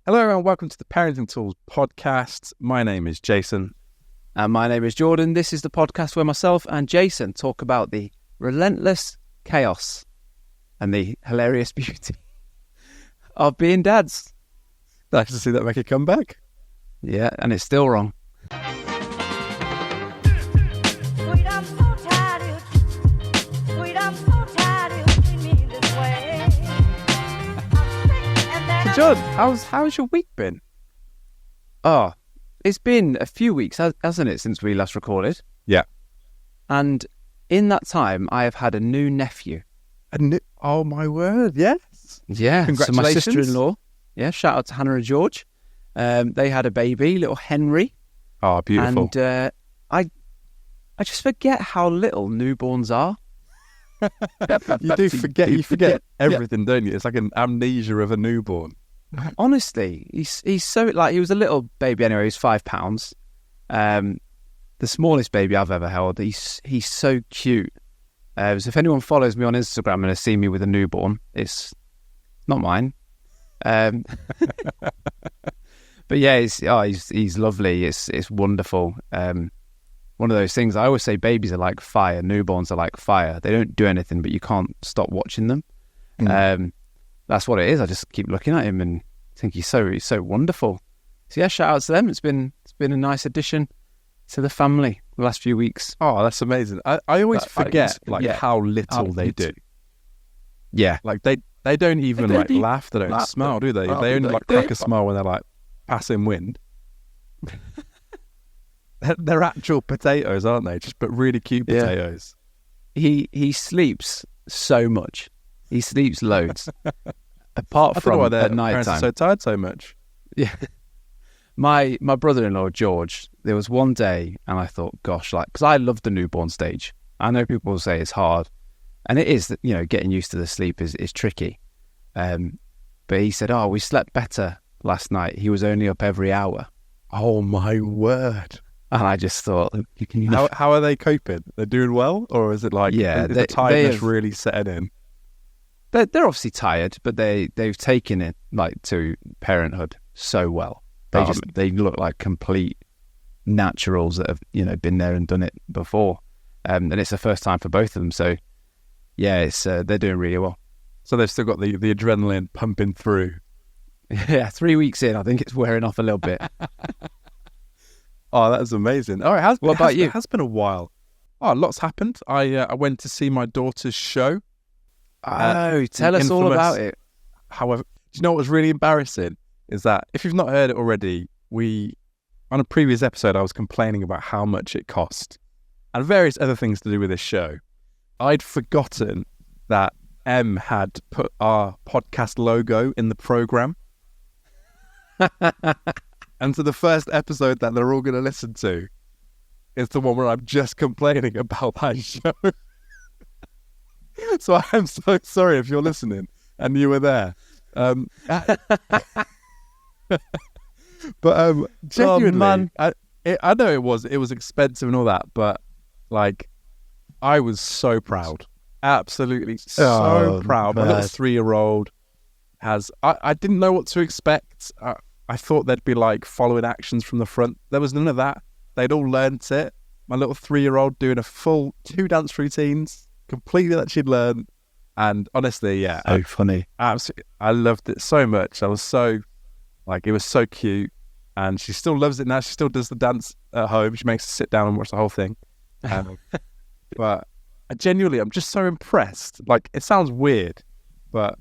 Hello and welcome to the Parenting Tools podcast. My name is Jason. And my name is Jordan. This is the podcast where myself and Jason talk about the relentless chaos and the hilarious beauty of being dads. Nice to see that make a comeback. Yeah, and it's still wrong. So John, how's your week been? Oh, it's been a few weeks, hasn't it, since we last recorded? Yeah. And in that time, I have had a new nephew. Oh my word, yes. Yeah. Congratulations. So my sister-in-law, shout out to Hannah and George. They had a baby, little Henry. Oh, beautiful. And I just forget how little newborns are. You forget everything, don't you? It's like an amnesia of a newborn. Honestly, he's so, he was a little baby anyway. He was 5 pounds. The smallest baby I've ever held. He's so cute. So if anyone follows me on Instagram and has seen me with a newborn, it's not mine. But yeah, he's lovely. It's wonderful. One of those things. I always say babies are like fire. Newborns are like fire. They don't do anything, but you can't stop watching them. That's what it is. I just keep looking at him and think he's so wonderful. So yeah, shout out to them. It's been a nice addition to the family the last few weeks. Oh, that's amazing. I always forget how little they do. Yeah, like they don't even laugh. They don't smile, do they? They only crack a smile when they're passing wind. They're actual potatoes, aren't they? But really cute potatoes. He sleeps so much. He sleeps loads. Apart from at night time. So tired so much. Yeah. My brother-in-law George. There was one day, and I thought, gosh, because I love the newborn stage. I know people will say it's hard, and it is. Getting used to the sleep is tricky. But he said, "Oh, we slept better last night. He was only up every hour." Oh my word! And I just thought, how are they coping? They're doing well, or is it is the tiredness really setting in? They're obviously tired, but they've taken it to parenthood so well. They look like complete naturals that have been there and done it before, and it's the first time for both of them. So yeah, they're doing really well. So they've still got the adrenaline pumping through. Yeah, 3 weeks in, I think it's wearing off a little bit. Oh, that's amazing. All right, what about you? It has been a while. Oh, lots happened. I went to see my daughter's show. Tell us all about it. However, do you know what was really embarrassing? Is that if you've not heard it already, on a previous episode, I was complaining about how much it cost and various other things to do with this show. I'd forgotten that M had put our podcast logo in the program. And so the first episode that they're all going to listen to is the one where I'm just complaining about that show. So I'm so sorry if you're listening and you were there. But genuinely, man. I know it was expensive and all that, but I was so proud, absolutely so proud. My little 3-year-old I didn't know what to expect. I thought there'd be following actions from the front. There was none of that. They'd all learnt it. My little 3-year-old doing a full 2 dance routines, completely that she'd learned. And honestly, yeah. So funny. Absolutely, I loved it so much. I was so, it was so cute. And she still loves it now. She still does the dance at home. She makes us sit down and watch the whole thing. But I'm just so impressed. It sounds weird, but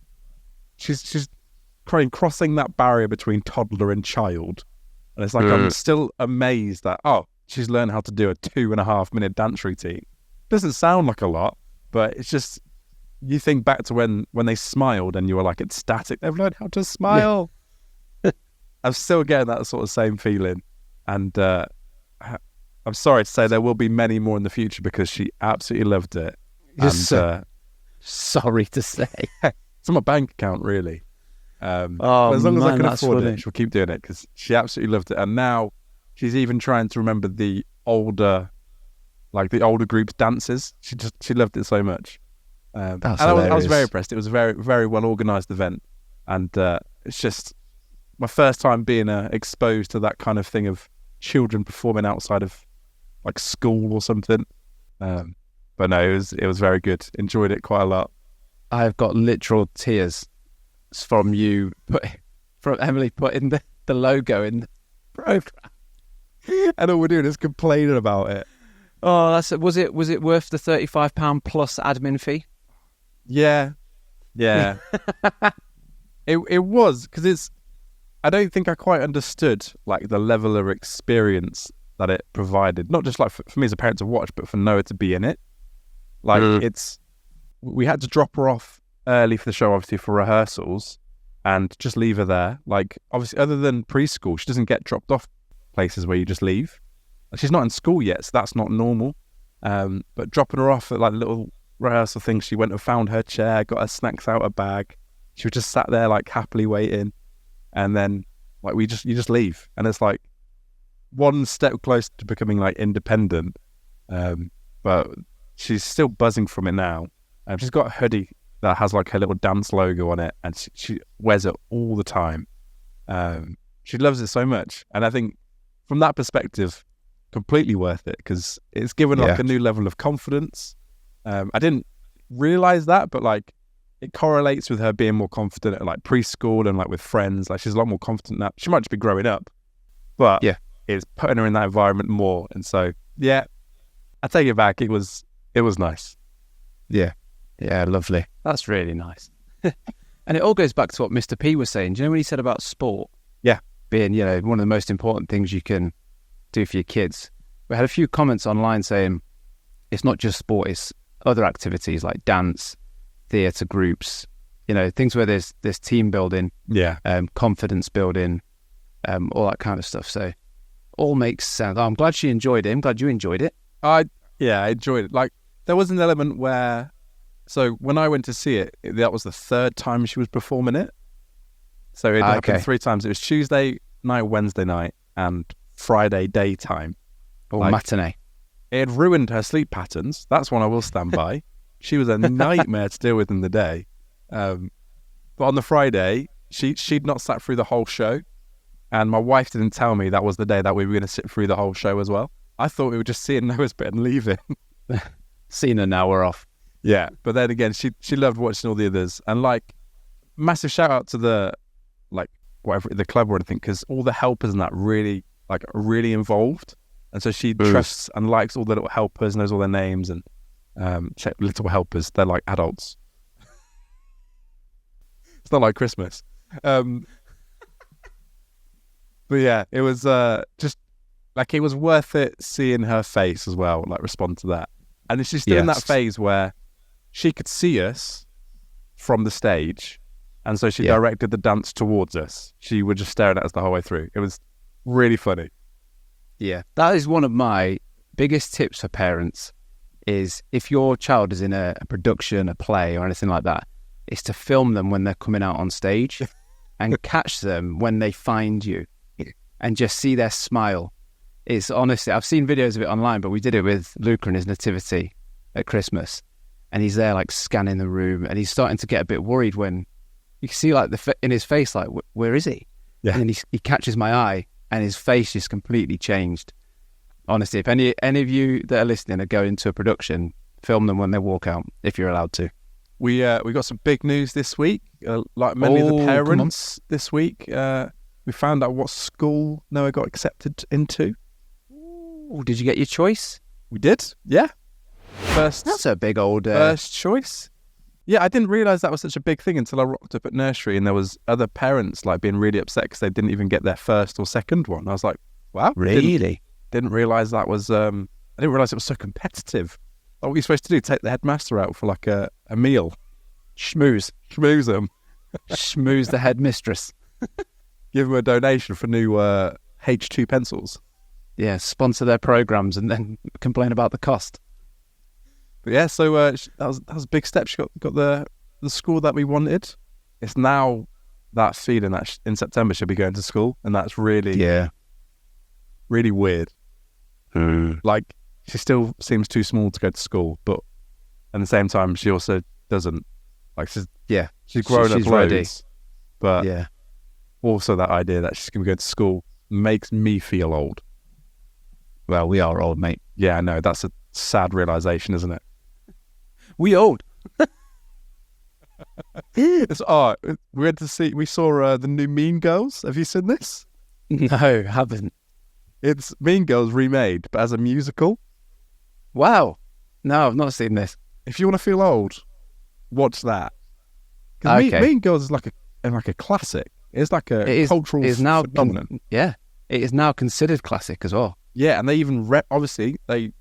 she's crossing that barrier between toddler and child. And it's I'm still amazed that, she's learned how to do a 2.5-minute dance routine. Doesn't sound like a lot, but it's just, you think back to when they smiled and you were ecstatic. They've learned how to smile. Yeah. I'm still getting that sort of same feeling. And I'm sorry to say there will be many more in the future because she absolutely loved it. Sorry to say. It's on my bank account, really. But as long as I can afford it, she'll keep doing it because she absolutely loved it. And now she's even trying to remember the older group's dances. She loved it so much. That's and hilarious. I was very impressed. It was a very, very well organised event. And it's just, my first time being exposed to that kind of thing of children performing outside of like school or something. But no, it was very good. Enjoyed it quite a lot. I've got literal tears from from Emily putting the logo in the program. And all we're doing is complaining about it. Oh, was it worth the £35 plus admin fee? Yeah. It was, because I don't think I quite understood like the level of experience that it provided. Not just like for me as a parent to watch, but for Noah to be in it. Like we had to drop her off early for the show, obviously for rehearsals, and just leave her there. Like obviously, other than preschool, she doesn't get dropped off places where you just leave. She's not in school yet, so that's not normal. But dropping her off at like little rehearsal things, she went and found her chair, got her snacks out her bag. She was just sat there like happily waiting, and then like you just leave, and it's like one step closer to becoming like independent. But she's still buzzing from it now. She's got a hoodie that has like her little dance logo on it, and she wears it all the time. She loves it so much, and I think from that perspective, completely worth it, because it's given like a new level of confidence. I didn't realize that, but like it correlates with her being more confident at like preschool and like with friends. Like she's a lot more confident now. She might just be growing up, but it's putting her in that environment more. And so I take it back. It was nice. Yeah, lovely. That's really nice. And it all goes back to what Mr. P was saying. Do you know when he said about sport? Yeah, being one of the most important things you can do for your kids. We had a few comments online saying it's not just sport, it's other activities like dance, theatre groups, things where there's team building, confidence building, all that kind of stuff. So all makes sense. I'm glad she enjoyed it. I'm glad you enjoyed it. I enjoyed it. Like there was an element where, so when I went to see it, that was the third time she was performing it. So it happened 3 times. It was Tuesday night, Wednesday night, and Friday daytime. Or matinee. It had ruined her sleep patterns. That's one I will stand by. She was a nightmare to deal with in the day. But on the Friday, she'd not sat through the whole show. And my wife didn't tell me that was the day that we were going to sit through the whole show as well. I thought we were just seeing Noah's bit and leaving. Seen her now, we're off. Yeah. But then again, she loved watching all the others. And like, massive shout out to the club or anything, because all the helpers and that really involved. And so she trusts and likes all the little helpers, knows all their names, and little helpers, they're like adults. It's not like Christmas. But yeah, it was just like, it was worth it seeing her face as well, like respond to that. And she's still in that phase where she could see us from the stage, and so she directed the dance towards us. She was just staring at us the whole way through. It was really funny. Yeah, that is one of my biggest tips for parents, is if your child is in a production, a play or anything like that, is to film them when they're coming out on stage and catch them when they find you and just see their smile. It's honestly, I've seen videos of it online, but we did it with Luca and his nativity at Christmas, and he's there like scanning the room, and he's starting to get a bit worried when you can see like in his face, like, where is he? Yeah. And then he catches my eye, and his face is completely changed. Honestly, if any of you that are listening are going to a production, film them when they walk out, if you're allowed to. We got some big news this week. Like many of the parents this week, we found out what school Noah got accepted into. Ooh, did you get your choice? We did, yeah. That's a big old... First choice. Yeah, I didn't realise that was such a big thing until I rocked up at nursery, and there was other parents like being really upset because they didn't even get their first or second one. I was like, wow. Really? Didn't realise that was... I didn't realise it was so competitive. Like, what are you supposed to do? Take the headmaster out for like a meal? Schmooze them. Schmooze the headmistress. Give them a donation for new H2 pencils. Yeah, sponsor their programs and then complain about the cost. But yeah, so that was a big step. She got the school that we wanted. It's now that feeling that in September she'll be going to school, and that's really really weird. Like, she still seems too small to go to school, but at the same time she also doesn't. Like, she's grown up loads, ready. But also that idea that she's going to go to school makes me feel old. Well, we are old, mate. Yeah, I know. That's a sad realization, isn't it? We old. We saw the new Mean Girls. Have you seen this? No, haven't. It's Mean Girls remade, but as a musical. Wow. No, I've not seen this. If you want to feel old, watch that. Okay. Mean Girls is like a classic. It's like a cultural phenomenon. It is now considered classic as well. Yeah, and they even obviously they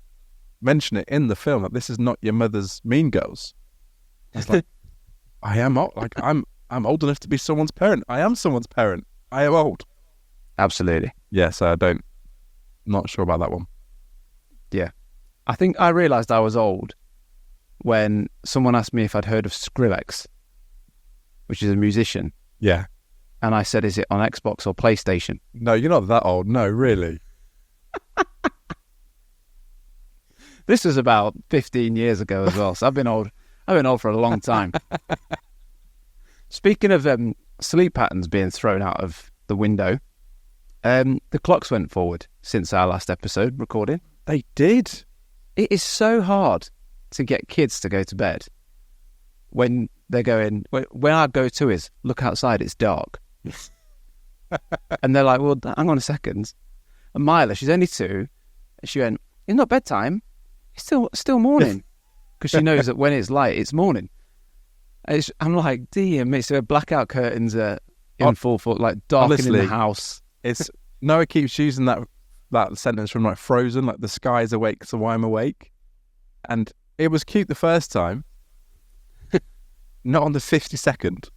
mention it in the film that this is not your mother's Mean Girls. It's like I am old. Like I'm old enough to be someone's parent. I am someone's parent. I am old. Absolutely. Yeah, so not sure about that one. Yeah. I think I realised I was old when someone asked me if I'd heard of Skrillex, which is a musician. Yeah. And I said, is it on Xbox or PlayStation? No, you're not that old. No, really. This was about 15 years ago as well, so I've been old for a long time. Speaking of sleep patterns being thrown out of the window, the clocks went forward since our last episode recording. They did. It is so hard to get kids to go to bed when they're going, when our go-to is, look outside, it's dark. And they're like, well, hang on a second. And Mila, she's only 2, and she went, it's not bedtime, it's still morning. Because she knows that when it's light, it's morning. I'm like, dear me, so blackout curtains are in full foot, like darkening the house. It's Noah keeps using that sentence from like Frozen, like the sky is awake, so I'm awake. And it was cute the first time, not on the 52nd.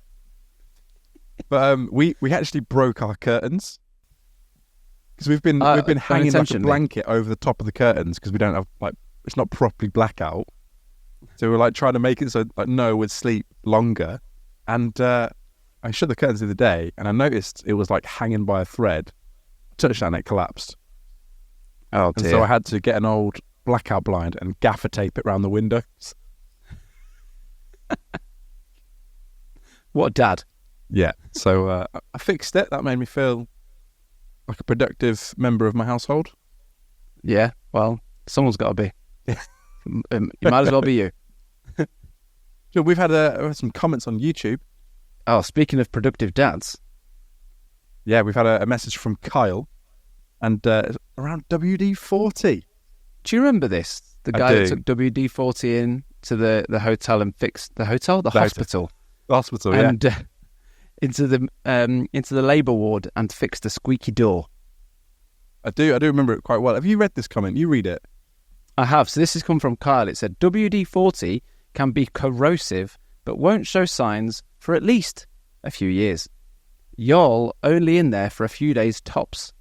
But we actually broke our curtains because we've been hanging like a blanket over the top of the curtains because we don't have it's not properly blackout. So we're like trying to make it so like Noah would sleep longer. And I shut the curtains the other day and I noticed it was like hanging by a thread. Touched that and it collapsed. Oh dear. And so I had to get an old blackout blind and gaffer tape it around the windows. What a dad. Yeah. So I fixed it. That made me feel like a productive member of my household. Yeah. Well, someone's got to be. You might as well be you. So we've had some comments on YouTube. Oh, speaking of productive dads. Yeah, we've had a message from Kyle and around WD-40. Do you remember this? The guy that took WD-40 in to the hotel and fixed the hotel? The hospital. The hospital, yeah. And into the labour ward and fixed a squeaky door. I do remember it quite well. Have you read this comment? You read it. I have. So this has come from Kyle. It said, WD-40 can be corrosive, but won't show signs for at least a few years. Y'all only in there for a few days tops.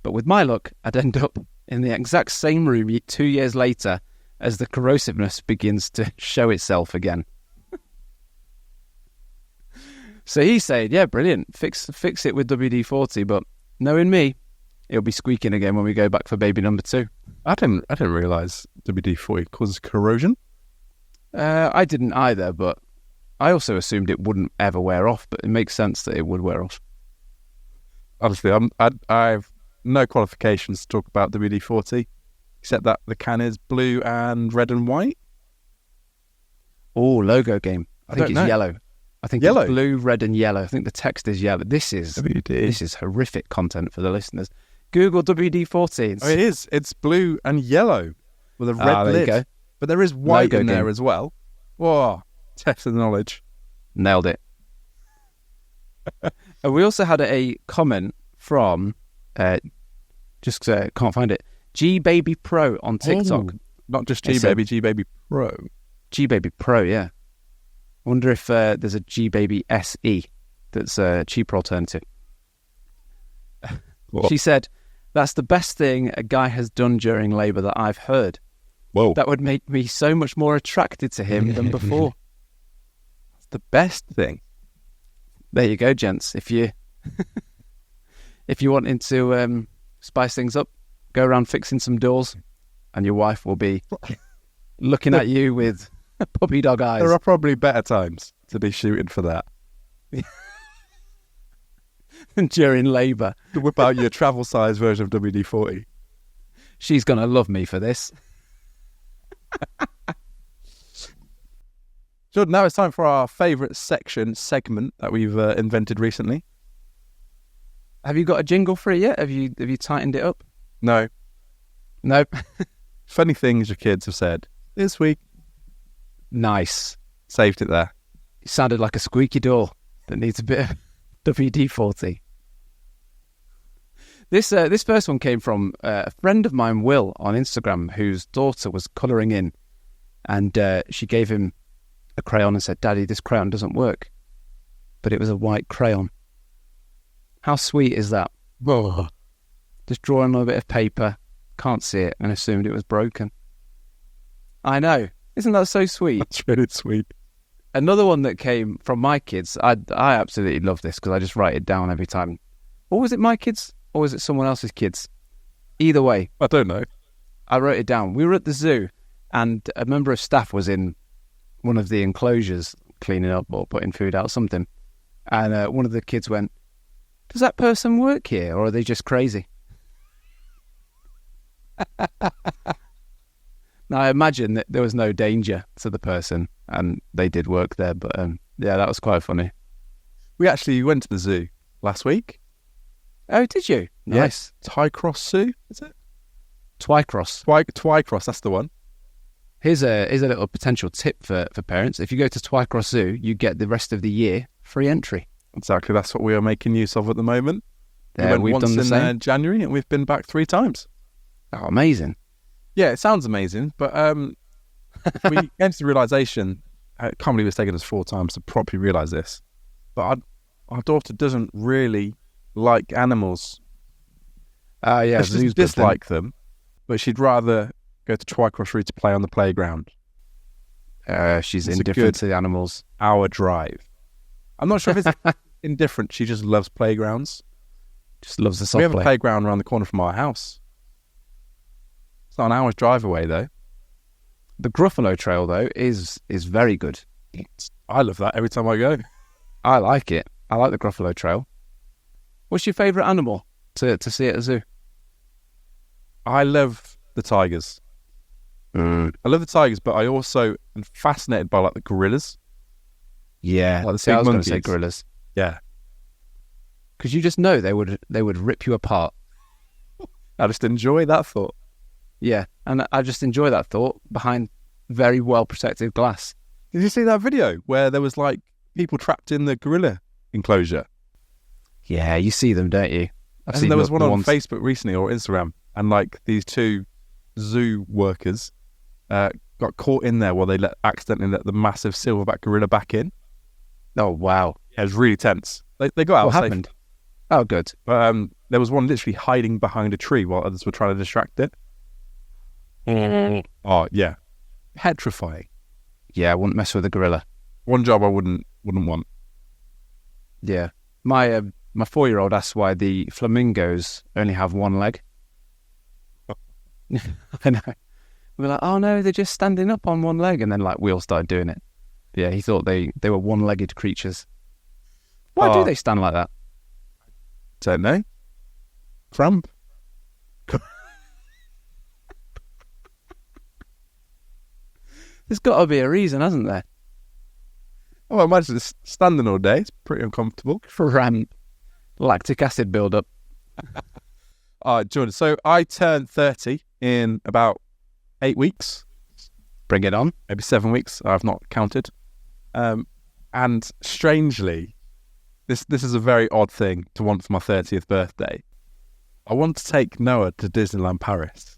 But with my luck, I'd end up in the exact same room 2 years later as the corrosiveness begins to show itself again. So he said, yeah, brilliant. Fix it with WD-40, but knowing me, it'll be squeaking again when we go back for baby number 2. I didn't realise WD-40 causes corrosion. I didn't either, but I also assumed it wouldn't ever wear off, but it makes sense that it would wear off. Honestly, I have no qualifications to talk about WD-40, except that the can is blue and red and white. Oh, logo game. I think it's yellow. I think yellow. It's blue, red and yellow. I think the text is yellow. This is WD. horrific content for the listeners. Google WD-40. Oh, it is. It's blue and yellow with a red lid. There you go. But there is white logo in there game. as well. Whoa. Test of the knowledge. Nailed it. We also had a comment from, can't find it, G Baby Pro on TikTok. Oh, not just G Baby, G Baby Pro. G Baby Pro, yeah. I wonder if there's a G Baby SE that's a cheaper alternative. What? She said, that's the best thing a guy has done during labour that I've heard. Whoa. That would make me so much more attracted to him than before. That's the best thing. There you go, gents. If you wanting to spice things up, go around fixing some doors, and your wife will be looking at you with puppy dog eyes. There are probably better times to be shooting for that. during labour. To whip out your travel size version of WD-40. She's going to love me for this. Jordan, now it's time for our favourite segment that we've invented recently. Have you got a jingle for it yet? Have you tightened it up? No. Nope. Funny things your kids have said this week. Nice. Saved it there. It sounded like a squeaky door that needs a bit of WD-40. This first one came from a friend of mine, Will, on Instagram, whose daughter was colouring in, and she gave him a crayon and said, "Daddy, this crayon doesn't work." But it was a white crayon. How sweet is that? Oh. Just drawing on a bit of paper, can't see it, and assumed it was broken. I know. Isn't that so sweet? That's really sweet. Another one that came from my kids, I absolutely love this because I just write it down every time. Or was it my kids? Or was it someone else's kids? Either way. I don't know. I wrote it down. We were at the zoo and a member of staff was in one of the enclosures cleaning up or putting food out, something. And one of the kids went, "Does that person work here or are they just crazy?" Now, I imagine that there was no danger to the person and they did work there. But yeah, that was quite funny. We actually went to the zoo last week. Oh, did you? Nice. Yes. Twycross Zoo, is it? Twycross. Twycross, that's the one. Here's a little potential tip for parents. If you go to Twycross Zoo, you get the rest of the year free entry. Exactly, that's what we are making use of at the moment. We've done the same. In January and we've been back 3 times. Oh, amazing. Yeah, it sounds amazing, but we came to the realisation, I can't believe it's taken us 4 times to properly realise this, but our daughter doesn't really like animals. Yeah, she doesn't dislike them, but she'd rather go to Twycross Zoo to play on the playground. She's It's indifferent to the animals. Hour drive. I'm not sure if it's indifferent. She just loves playgrounds. Just loves the soft We have play. a playground around the corner from our house. It's not an hour's drive away, though. The Gruffalo Trail, though, is very good. I love that every time I go. I like it. I like the Gruffalo Trail. What's your favourite animal to see at a zoo? I love the tigers. I love the tigers, but I also am fascinated by like the gorillas. Yeah, Like the see, I was big going to say monkeys. gorillas. Yeah. Because you just know they would rip you apart. I just enjoy that thought. Yeah, and I just enjoy that thought behind very well protected glass. Did you see that video where there was like people trapped in the gorilla enclosure? Yeah, you see them, don't you? And there was one on Facebook recently or Instagram, and like these 2 zoo workers got caught in there while they accidentally let the massive silverback gorilla back in. Oh, wow. Yeah, it was really tense. They got out What safe. happened? Oh, good. But there was one literally hiding behind a tree while others were trying to distract it. Oh, yeah. Petrifying. Yeah, I wouldn't mess with a gorilla. One job I wouldn't want. Yeah. My 4-year-old asked why the flamingos only have 1 leg. I know. We're like, oh no, they're just standing up on 1 leg. And then like we all started doing it. Yeah, he thought they were 1-legged creatures. Why do they stand like that? Don't know. Cramp. There's got to be a reason, hasn't there? Oh, I imagine it's standing all day. It's pretty uncomfortable. Cramp. Lactic acid build-up. Jordan, so I turned 30 in about 8 weeks. Bring it on. Maybe 7 weeks. I've not counted. And strangely, this is a very odd thing to want for my 30th birthday. I want to take Noah to Disneyland Paris.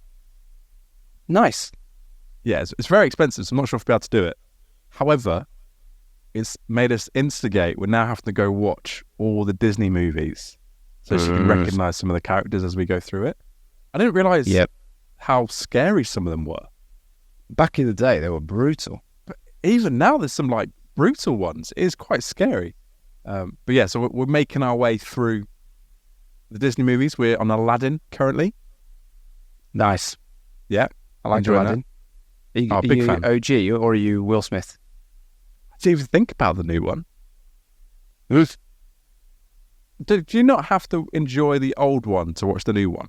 Nice. Yeah, it's very expensive, so I'm not sure if we'll be able to do it. However, it's made us instigate. We're now having to go watch all the Disney movies so she can recognise some of the characters as we go through it. I didn't realise how scary some of them were. Back in the day, they were brutal. But even now, there's some like brutal ones. It is quite scary. But yeah, so we're making our way through the Disney movies. We're on Aladdin currently. Nice. Yeah, I like enjoying Aladdin. that. Are Big you fan. OG or are you Will Smith? I didn't even think about the new one. do you not have to enjoy the old one to watch the new one?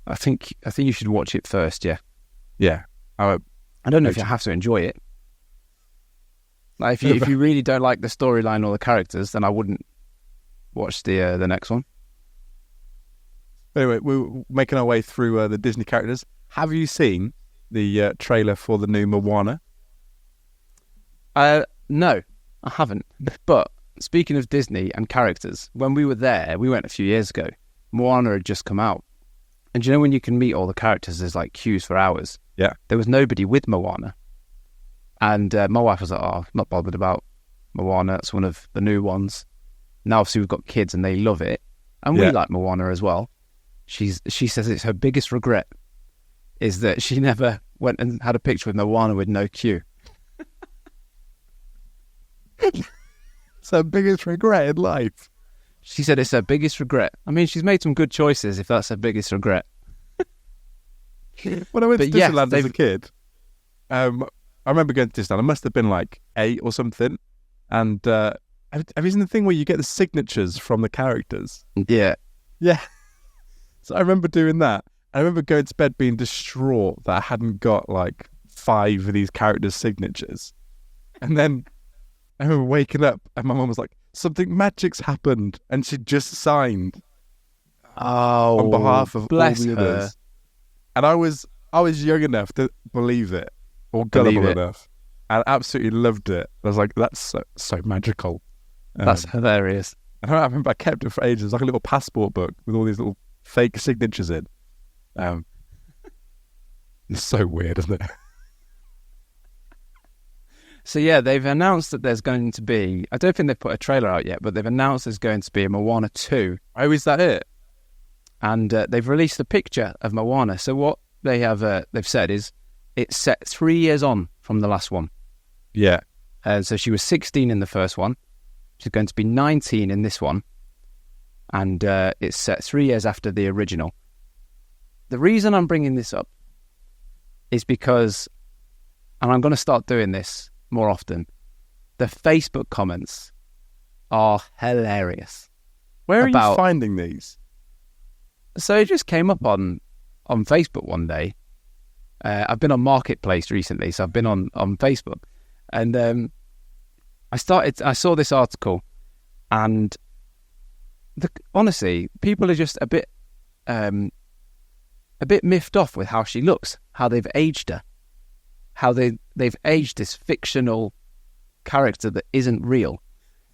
I think you should watch it first. Yeah. Yeah. I don't know if you have to enjoy it. Like if you really don't like the storyline or the characters, then I wouldn't watch the next one. Anyway, we're making our way through the Disney characters. Have you seen the trailer for the new Moana? No, I haven't. But speaking of Disney and characters, when we were there, we went a few years ago. Moana had just come out, and you know when you can meet all the characters, there's like queues for hours. Yeah, there was nobody with Moana, and my wife was like, "Oh, I'm not bothered about Moana. It's one of the new ones." Now, obviously, we've got kids and they love it, and we like Moana as well. She says it's her biggest regret is that she never went and had a picture with Moana with no queue. It's her biggest regret in life. She said it's her biggest regret. I mean, she's made some good choices if that's her biggest regret. When I went to Disneyland as a kid, I remember going to Disneyland. I must have been like 8 or something. And have you seen the thing where you get the signatures from the characters? Yeah. Yeah. So I remember doing that. I remember going to bed being distraught that I hadn't got like 5 of these characters' signatures. And then I remember waking up and my mum was like, something magic's happened. And she just signed on behalf of all the others. And I was young enough to believe it, or gullible enough. And absolutely loved it. I was like, that's so magical. That's hilarious. And I remember I kept it for ages, like a little passport book with all these little fake signatures in. It's so weird, isn't it? So yeah, they've announced that there's going to be, I don't think they've put a trailer out yet, but they've announced there's going to be a Moana 2. Oh, is that it? And they've released a picture of Moana. So what they have they've said is it's set 3 years on from the last one. Yeah. So she was 16 in the first one. She's going to be 19 in this one. And it's set 3 years after the original. The reason I'm bringing this up is because, and I'm going to start doing this more often, the Facebook comments are hilarious. Where are you finding these? So it just came up on Facebook one day. I've been on Marketplace recently, so I've been on Facebook. And I saw this article, and honestly, people are just a bit miffed off with how she looks, how they've aged her, how they've aged this fictional character that isn't real.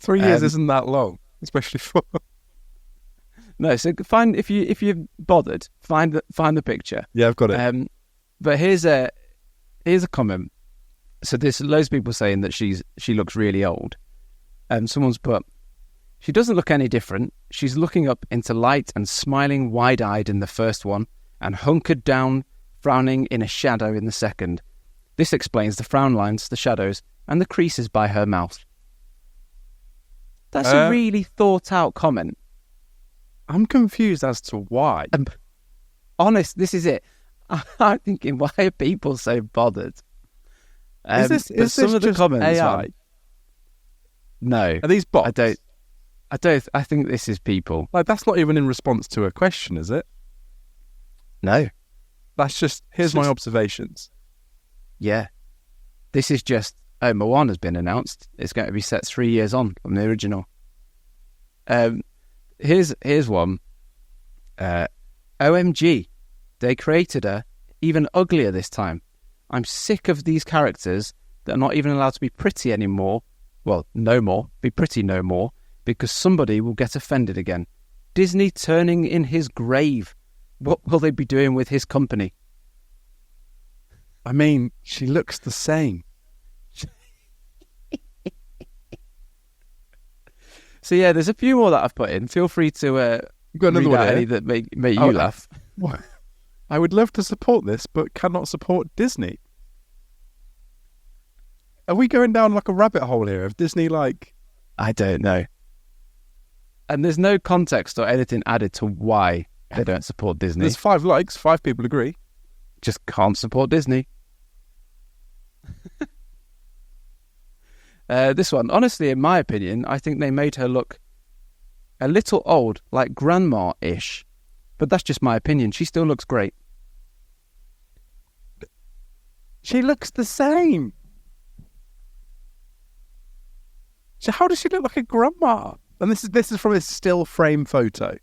3 years isn't that long, especially for... No, so find if you're bothered, find the picture. Yeah, I've got it. But here's a comment. So there's loads of people saying that she looks really old. Someone's put, she doesn't look any different. She's looking up into light and smiling wide-eyed in the first one, and hunkered down, frowning in a shadow in the second. This explains the frown lines, the shadows, and the creases by her mouth. That's a really thought-out comment. I'm confused as to why. Honest, this is it. I'm thinking, why are people so bothered? Is this some of the just comments? AI? No. Are these bots? I don't. I think this is people. Like, that's not even in response to a question, is it? No. That's just, here's my observations. Yeah. This is just, Moana's been announced. It's going to be set 3 years on from the original. Here's one. OMG. They created her even uglier this time. I'm sick of these characters that are not even allowed to be pretty anymore. Well, no more. Be pretty no more. Because somebody will get offended again. Disney turning in his grave. What will they be doing with his company? I mean, she looks the same. So yeah, there's a few more that I've put in. Feel free to got another read one out here. any that make you laugh. What? I would love to support this, but cannot support Disney. Are we going down like a rabbit hole here of Disney, like... I don't know. And there's no context or anything added to why they don't support Disney. There's 5 likes, 5 people agree. Just can't support Disney. This one, honestly, in my opinion, I think they made her look a little old, like grandma-ish. But that's just my opinion. She still looks great. She looks the same. So how does she look like a grandma? And this is from a still frame photo.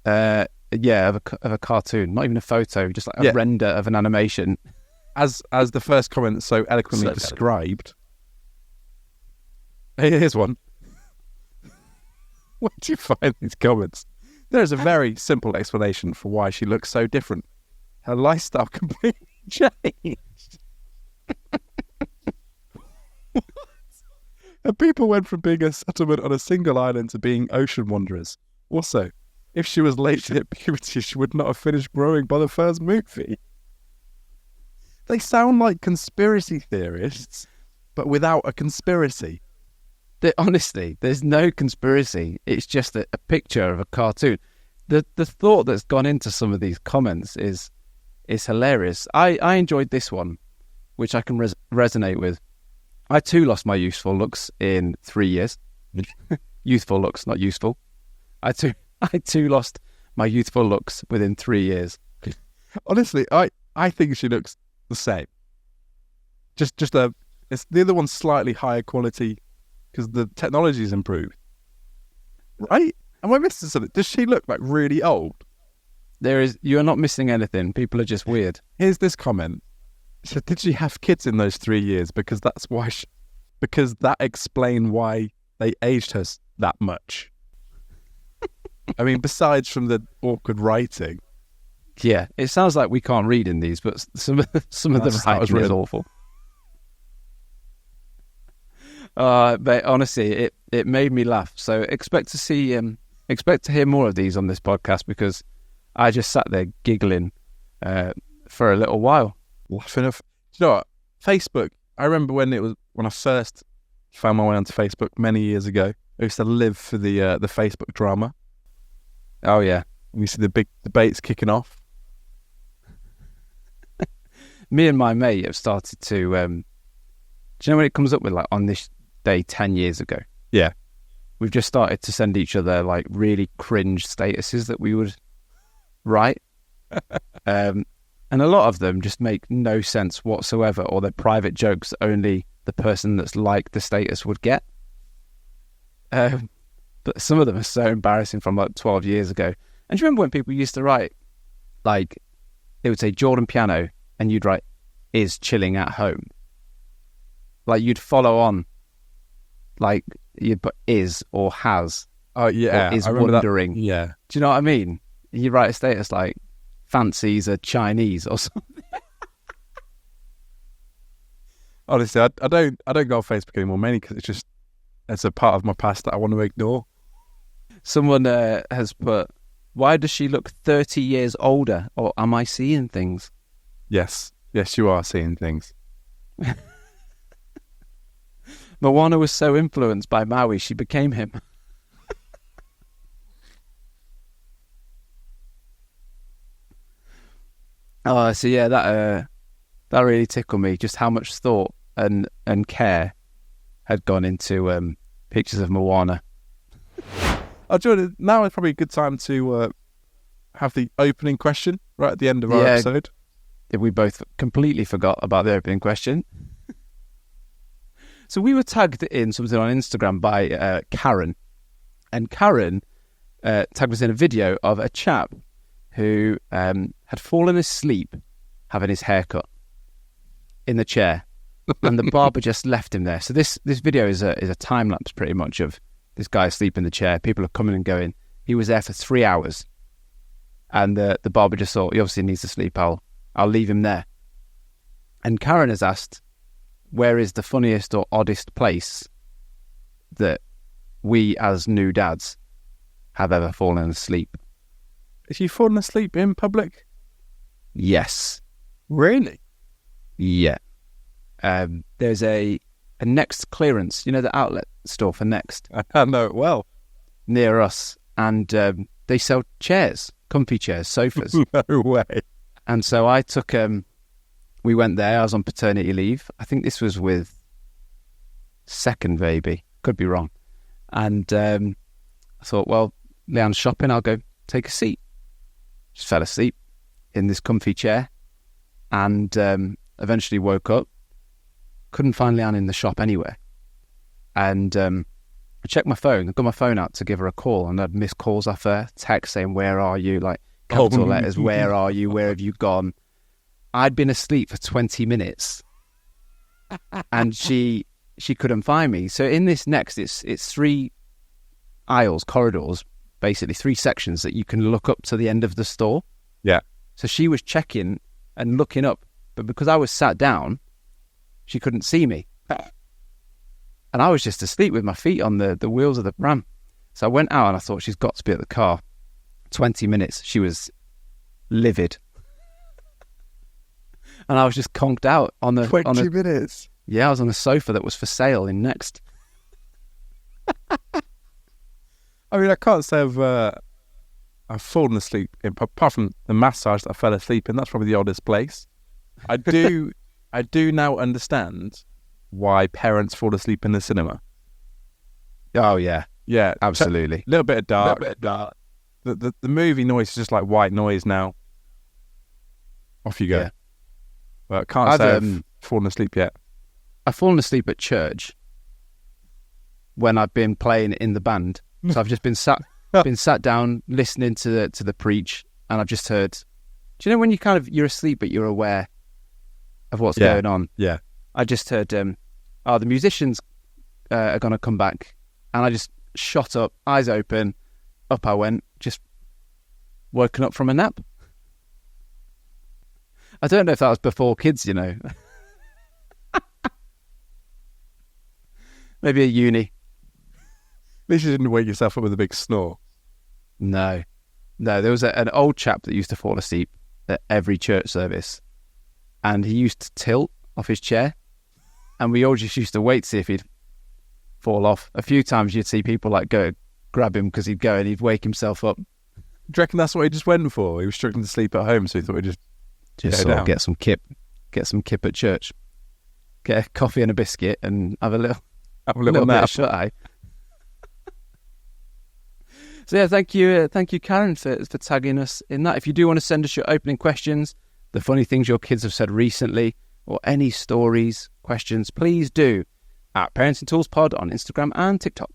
Yeah, of a cartoon, not even a photo, just like a render of an animation. As the first comment so eloquently described. Here's one. Where do you find these comments? There is a very simple explanation for why she looks so different. Her lifestyle completely changed. And people went from being a settlement on a single island to being ocean wanderers. Also, if she was late to hit puberty, she would not have finished growing by the first movie. They sound like conspiracy theorists, but without a conspiracy. Honestly, there's no conspiracy. It's just a picture of a cartoon. The thought that's gone into some of these comments is hilarious. I enjoyed this one, which I can resonate with. I too lost my youthful looks in 3 years. Youthful looks, not useful. I too lost my youthful looks within 3 years. Honestly, I think she looks the same. It's the other one's slightly higher quality because the technology's improved. Right? Am I missing something? Does she look like really old? You're not missing anything. People are just weird. Here's this comment. So did she have kids in those 3 years? Because that's why because that explained why they aged her that much. I mean, besides from the awkward writing. Yeah, it sounds like we can't read in these, but some of the writing is awful. But honestly, it made me laugh. So expect to hear more of these on this podcast because I just sat there giggling for a little while. Laughing at, you know what? Facebook. I remember when I first found my way onto Facebook many years ago. I used to live for the Facebook drama. Oh yeah, we see the big debates kicking off. Me and my mate have started to. Do you know when it comes up with like on this day 10 years ago? Yeah, we've just started to send each other like really cringe statuses that we would write. And a lot of them just make no sense whatsoever, or they're private jokes that only the person that's liked the status would get. But some of them are so embarrassing from like 12 years ago. And do you remember when people used to write, like, they would say Jordan Piano, and you'd write, is chilling at home. Like, you'd follow on, like, you'd put is or has. Oh, yeah. Or is wondering. That. Yeah. Do you know what I mean? You write a status like, fancies are Chinese or something. Honestly, I don't go on Facebook anymore, mainly because it's a part of my past that I want to ignore. Someone has put, why does she look 30 years older? Or am I seeing things? Yes, you are seeing things. Moana was so influenced by Maui, she became him. Oh, so yeah, that really tickled me. Just how much thought and care had gone into pictures of Moana. Jordan, now is probably a good time to have the opening question right at the end of our episode. We both completely forgot about the opening question. So we were tagged in something on Instagram by Karen, and Karen tagged us in a video of a chap who had fallen asleep having his hair cut in the chair, and the barber just left him there. So this video is a time lapse pretty much of this guy asleep in the chair. People are coming and going. He was there for 3 hours, and the barber just thought he obviously needs to sleep. I'll leave him there. And Karen has asked, where is the funniest or oddest place that we as new dads have ever fallen asleep? Is you fallen asleep in public? Yes. Really? Yeah. There's a Next clearance, you know, the outlet store for Next. I know it well. Near us. And they sell chairs, comfy chairs, sofas. No way. And so I took, we went there. I was on paternity leave. I think this was with second baby. Could be wrong. And I thought, well, Leanne's shopping, I'll go take a seat. Just fell asleep in this comfy chair and eventually woke up. Couldn't find Leanne in the shop anywhere. And I checked my phone. I got my phone out to give her a call, and I'd missed calls off her, text saying, where are you? Like capital letters, where are you? Where have you gone? I'd been asleep for 20 minutes and she couldn't find me. So in this next, it's 3 aisles, corridors, basically 3 sections that you can look up to the end of the store. Yeah. So she was checking and looking up, but because I was sat down, she couldn't see me. And I was just asleep with my feet on the wheels of the pram. So I went out and I thought, she's got to be at the car. 20 minutes, she was livid. And I was just conked out on the... 20 minutes? Yeah, I was on a sofa that was for sale in Next. I mean, I can't say I've fallen asleep, apart from the massage that I fell asleep in. That's probably the oddest place. I do now understand why parents fall asleep in the cinema. Oh, yeah. Yeah. Absolutely. A little bit of dark. The movie noise is just like white noise now. Off you go. Yeah. But I can't say I've fallen asleep yet. I've fallen asleep at church when I've been playing in the band. So I've just been sat down listening to the preach, and I've just heard. Do you know when you're asleep but you're aware of what's going on? Yeah. I just heard, the musicians are going to come back, and I just shot up, eyes open, up I went, just woken up from a nap. I don't know if that was before kids, you know. Maybe at uni. At least you didn't wake yourself up with a big snore. No. There was an old chap that used to fall asleep at every church service, and he used to tilt off his chair, and we all just used to wait to see if he'd fall off. A few times you'd see people like go grab him because he'd go and he'd wake himself up. Do you reckon that's what he just went for? He was struggling to sleep at home, so he thought he'd just sort of get some kip at church, get a coffee and a biscuit, and have a little nap. Bit of shut eye. So yeah, thank you, Karen, for tagging us in that. If you do want to send us your opening questions, the funny things your kids have said recently, or any stories, questions, please do at Parenting Tools Pod on Instagram and TikTok.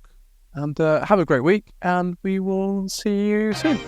And have a great week, and we will see you soon.